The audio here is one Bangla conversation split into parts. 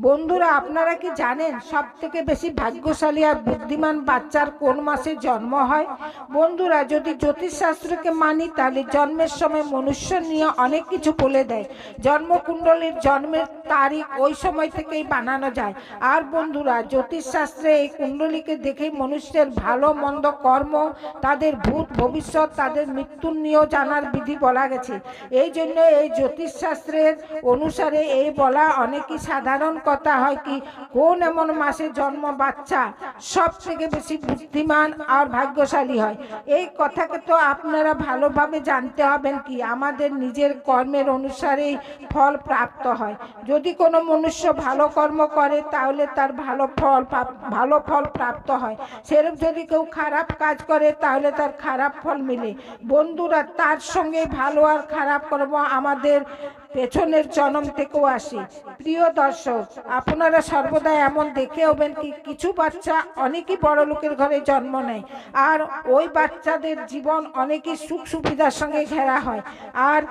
বন্ধুরা, আপনারা কি জানেন সব থেকে বেশি ভাগ্যশালী আর বুদ্ধিমান বাচ্চার কোন মাসে জন্ম হয়? বন্ধুরা, যদি জ্যোতিষশাস্ত্রকে মানি তাহলে জন্মের সময় মনুষ্য নিয়ে অনেক কিছু বলে দেয়। জন্মকুণ্ডলীর জন্মের তারিখ ওই সময় থেকেই বানানো যায়। আর বন্ধুরা, জ্যোতিষশাস্ত্রে এই কুণ্ডলীকে দেখেই মানুষের ভালো মন্দ কর্ম, তাদের ভূত ভবিষ্যৎ, তাদের মৃত্যুর নিয়েও জানার বিধি বলা গেছে। এই জন্য এই জ্যোতিষশাস্ত্রের অনুসারে এই বলা অনেকই সাধারণ কথা হয় কি কোন এমন মাসে জন্ম বাচ্চা সব থেকে বেশি বুদ্ধিমান আর ভাগ্যশালী হয়। এই কথাকে তো আপনারা ভালোভাবে জানতে হবেন কি আমাদের নিজের কর্মের অনুসারেই ফল প্রাপ্ত হয়। যদি কোনো মনুষ্য ভালো কর্ম করে তাহলে তার ভালো ফল প্রাপ্ত হয়। সেরকম যদি কেউ খারাপ কাজ করে তাহলে তার খারাপ ফল মিলে। বন্ধুরা, তার সঙ্গে ভালো আর খারাপ কর্ম আমাদের পেছনের জন্ম থেকেও আসে। প্রিয় দর্শক, আপনারা সর্বদা এমন দেখে হবেন কি কিছু বাচ্চা অনেকই বড় লোকের ঘরে জন্ম নেয়, আর ওই বাচ্চাদের জীবন অনেকই সুখ সুবিধার সঙ্গে ঘেরা হয়। আর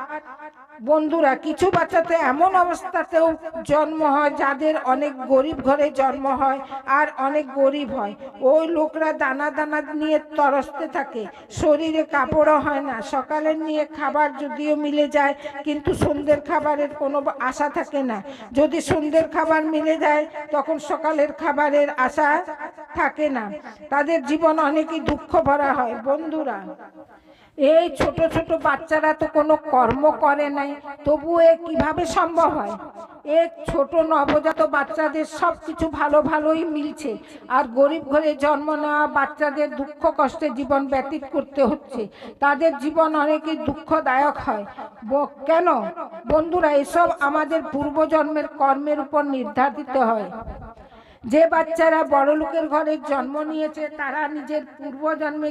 বন্ধুরা, কিছু বাচ্চাতে এমন অবস্থাতেও জন্ম হয় যাদের অনেক গরিব ঘরে জন্ম হয় আর অনেক গরিব হয়। ওই লোকরা দানা দানা নিয়ে তরসতে থাকে, শরীরে কাপড়ও হয় না। সকালের নিয়ে খাবার যদিও মিলে যায় কিন্তু সন্ধ্যের খাবারের কোনো আশা থাকে না। যদি সন্ধ্যের খাবার মিলে যায় তখন সকালের খাবারের আশা থাকে না। তাদের জীবন অনেকই দুঃখ ভরা হয়। বন্ধুরা, এই ছোট ছোট বাচ্চারা তো কোনো কর্ম করে নাই, তবু এ কিভাবে সম্ভব হয়? এই ছোট নবজাত বাচ্চাদের সব কিছু ভালো ভালোই মিলছে, আর গরিব ঘরে জন্ম নেওয়া বাচ্চাদের দুঃখ কষ্টে জীবন ব্যতীত করতে হচ্ছে। তাদের জীবন অনেকই দুঃখদায়ক হয়। কেন? বন্ধুরা, এসব আমাদের পূর্বজন্মের কর্মের উপর নির্ধারিত হয়। যে বাচ্চারা বড় লোকের ঘরে জন্ম নিয়েছে তারা নিজের পূর্বজন্মে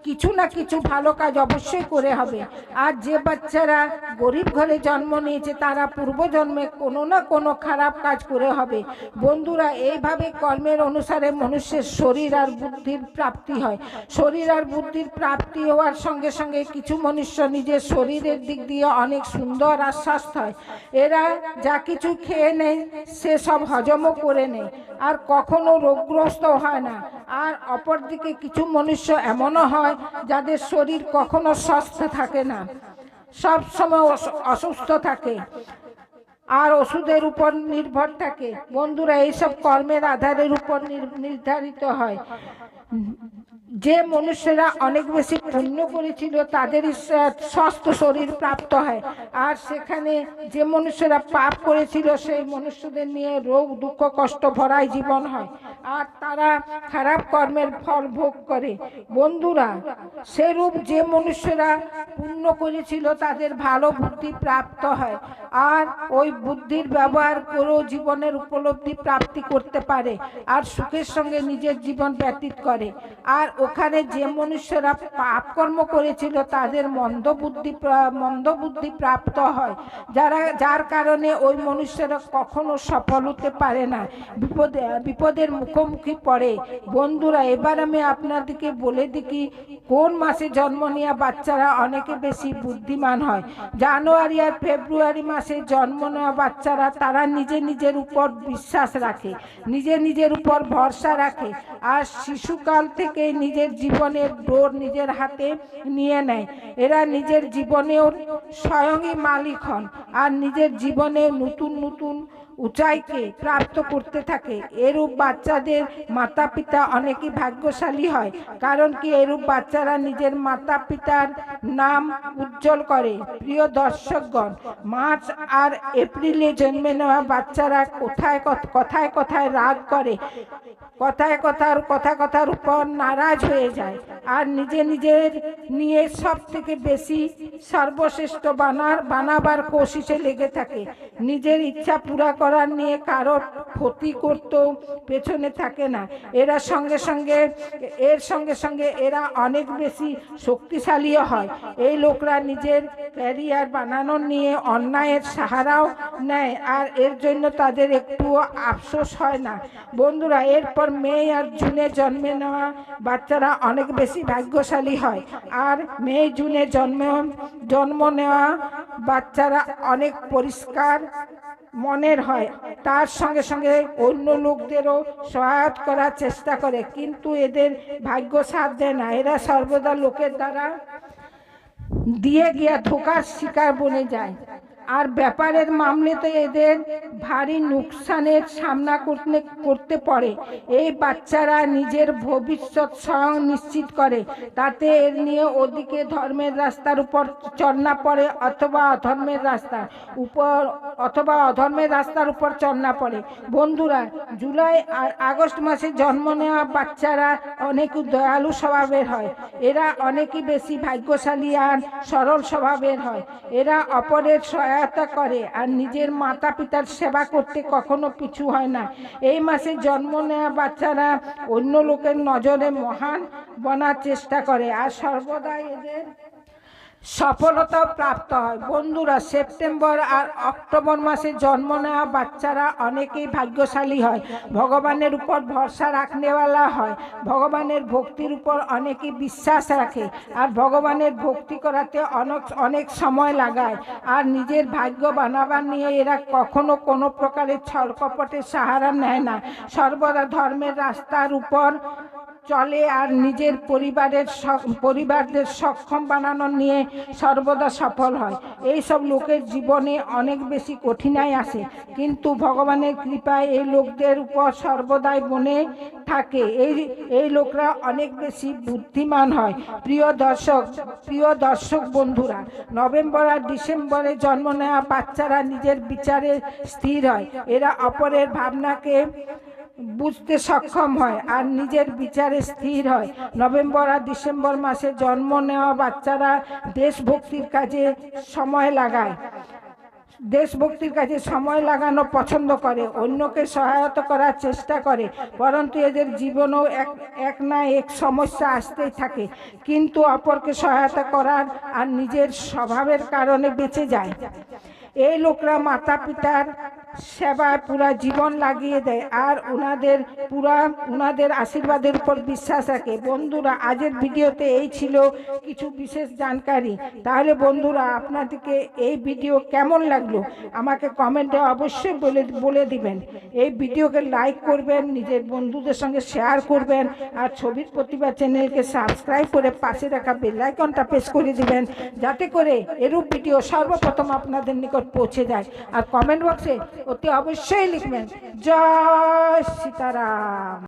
কিছু না কিছু ভালো কাজ অবশ্যই করে হবে, আর যে বাচ্চারা গরিব ঘরে জন্ম নিয়েছে তারা পূর্বজন্মে কোনো না কোনো খারাপ কাজ করে হবে। বন্ধুরা, এইভাবে কর্মের অনুসারে মানুষের শরীর আর বুদ্ধির প্রাপ্তি হয়। শরীর আর বুদ্ধির প্রাপ্তি হওয়ার সঙ্গে সঙ্গে কিছু মনুষ্য নিজের শরীরের দিক দিয়ে অনেক সুন্দর আর স্বাস্থ্য হয়। এরা যা কিছু খেয়ে নেয় সে সব হজমও করে নেয় আর কখনো রোগগ্রস্ত হয় না। আর অপরদিকে কিছু মনুষ্য এমনও হয় যাদের শরীর কখনো সুস্থ থাকে না, সব সময় অসুস্থ থাকে আর ওষুধের উপর নির্ভর থাকে। বন্ধুরা, এইসব কর্মের আধারের উপর নির্ধারিত হয়। যে মনুষ্যরা অনেক বেশি পুণ্য করেছিল তাদেরই সুস্থ শরীর প্রাপ্ত হয়, আর সেখানে যে মনুষ্যরা পাপ করেছিল সেই মনুষ্যদের নিয়ে রোগ দুঃখ কষ্ট ভরাই জীবন হয়, আর তারা খারাপ কর্মের ফল ভোগ করে। বন্ধুরা, সেরূপ যে মনুষ্যরা পুণ্য করেছিল তাদের ভালো বুদ্ধি প্রাপ্ত হয়, আর ওই বুদ্ধির ব্যবহার করেও জীবনের উপলব্ধি প্রাপ্তি করতে পারে আর সুখের সঙ্গে নিজের জীবন ব্যতীত করে। আর ওখানে যে মনুষ্যরা পাপ কর্ম করেছিল তাদের মন্দ বুদ্ধি প্রাপ্ত হয়, যার কারণে ওই মনুষ্যরা কখনো সফল হতে পারে না, বিপদের মুখোমুখি পড়ে। বন্ধুরা, এবার আমি আপনাদেরকে বলে দিই কোন মাসে জন্ম নেওয়া বাচ্চারা অনেকে বেশি বুদ্ধিমান হয়। জানুয়ারি আর ফেব্রুয়ারি মাসে জন্ম নেওয়া বাচ্চারা তারা নিজের উপর বিশ্বাস রাখে, নিজের উপর ভরসা রাখে, আর শিশুকাল থেকে নিজের জীবনের ডোর নিজের হাতে নিয়ে নেয়। এরা নিজের জীবনেও স্বয়ংই মালিক হন আর নিজের জীবনে নতুন নতুন উঁচাইকে প্রাপ্ত করতে থাকে। এরূপ বাচ্চাদের মাতা পিতা অনেকই ভাগ্যশালী হয়, কারণ কি এরূপ বাচ্চারা নিজের মাতা পিতার নাম উজ্জ্বল করে। প্রিয় দর্শকগণ, মার্চ আর এপ্রিলে জন্মে নেওয়া বাচ্চারা কথায় কথায় রাগ করে, কথার উপর নারাজ হয়ে যায়, আর নিজের নিয়ে সব থেকে বেশি সর্বশ্রেষ্ঠ বানাবার কোশিশে লেগে থাকে। নিজের ইচ্ছা পুরা করার নিয়ে কারোর ক্ষতি করতেও পেছনে থাকে না। এর সঙ্গে সঙ্গে এরা অনেক বেশি শক্তিশালীও হয়। এই লোকরা নিজের ক্যারিয়ার বানানোর নিয়ে অন্যায়ের সাহারাও নেয়, আর এর জন্য তাদের একটুও আফসোস হয় না। বন্ধুরা, এরপর মে আর জুনে জন্মে নেওয়া বাচ্চারা অনেক বেশি ভাগ্যশালী হয়, আর মে জুনে জন্ম নেওয়া বাচ্চারা অনেক পরিষ্কার মনের হয়, তার সঙ্গে সঙ্গে অন্য লোকদেরও সহায়তা করার চেষ্টা করে, কিন্তু এদের ভাগ্য সাথ দেয় না। এরা সর্বদা লোকের দ্বারা দিয়ে গিয়া ধোকার শিকার বনে যায়। আর ব্যাপারের মামলাতে এদের ভারী নুকসানের সামনা করতে পারে। এই বাচ্চারা নিজের ভবিষ্যৎ স্বয়ং নিশ্চিত করে, তাতে এর নিয়ে ওদিকে ধর্মের রাস্তার উপর চড়না পড়ে অথবা অধর্মের রাস্তার উপর চড়না পড়ে। বন্ধুরা, জুলাই আর আগস্ট মাসে জন্ম নেওয়া বাচ্চারা অনেক দয়ালু স্বভাবের হয়। এরা অনেকই বেশি ভাগ্যশালী আর সরল স্বভাবের হয়। এরা অপরের সহায়তা করে আর নিজের মাতা পিতার সেবা করতে কখনো পিছু হয় না। এই মাসে জন্ম নেওয়া বাচ্চারা অন্য লোকের নজরে মহান বনার চেষ্টা করে আর সর্বদা এদের সফলতাও প্রাপ্ত হয়। বন্ধুরা, সেপ্টেম্বর আর অক্টোবর মাসে জন্ম নেওয়া বাচ্চারা অনেকেই ভাগ্যশালী হয়, ভগবানের উপর ভরসা রাখনেওয়ালা হয়, ভগবানের ভক্তির উপর অনেকেই বিশ্বাস রাখে আর ভগবানের ভক্তি করাতে অনেক সময় লাগায়। আর নিজের ভাগ্য বানাবার নিয়ে এরা কখনো কোনো প্রকারের ছলকপটের সাহারা নেয় না, সর্বদা ধর্মের রাস্তার উপর চলে আর নিজের পরিবারদের সক্ষম বানানো নিয়ে সর্বদা সফল হয়। এই সব লোকের জীবনে অনেক বেশি কঠিনাই আসে, কিন্তু ভগবানের কৃপায় এই লোকদের উপর সর্বদাই বনে থাকে। এই লোকরা অনেক বেশি বুদ্ধিমান হয়। প্রিয় দর্শক বন্ধুরা, নভেম্বর আর ডিসেম্বরে জন্ম নেওয়া বাচ্চারা নিজের বিচারে স্থির হয়। এরা অপরের ভাবনাকে বুঝতে সক্ষম হয় আর নিজের বিচারে স্থির হয়। নভেম্বর আর ডিসেম্বর মাসে জন্ম নেওয়া বাচ্চারা দেশভক্তির কাজে সময় লাগানো পছন্দ করে, অন্যকে সহায়তা করার চেষ্টা করে, পরন্তু এদের জীবনেও এক না এক সমস্যা আসতেই থাকে, কিন্তু অপরকে সহায়তা করার আর নিজের স্বভাবের কারণে বেঁচে যায়। এই লোকরা মাতা পিতার সেবায় পুরা জীবন লাগিয়ে দেয় আর উনাদের আশীর্বাদের উপর বিশ্বাস রাখে। বন্ধুরা, আজের ভিডিওতে এই ছিল কিছু বিশেষ জানকারি। তাহলে বন্ধুরা, আপনাদেরকে এই ভিডিও কেমন লাগলো আমাকে কমেন্টে অবশ্যই বলে দিবেন। এই ভিডিওকে লাইক করবেন, নিজের বন্ধুদের সঙ্গে শেয়ার করবেন আর ছবির প্রতিভা চ্যানেলকে সাবস্ক্রাইব করে পাশে রাখা বেল আইকনটা প্রেস করে দিবেন, যাতে করে এরূপ ভিডিও সর্বপ্রথম আপনাদের নিকট পৌঁছে যায়। আর কমেন্ট বক্সে অতি অবশ্যই লিখবেন জয় সীতারাম।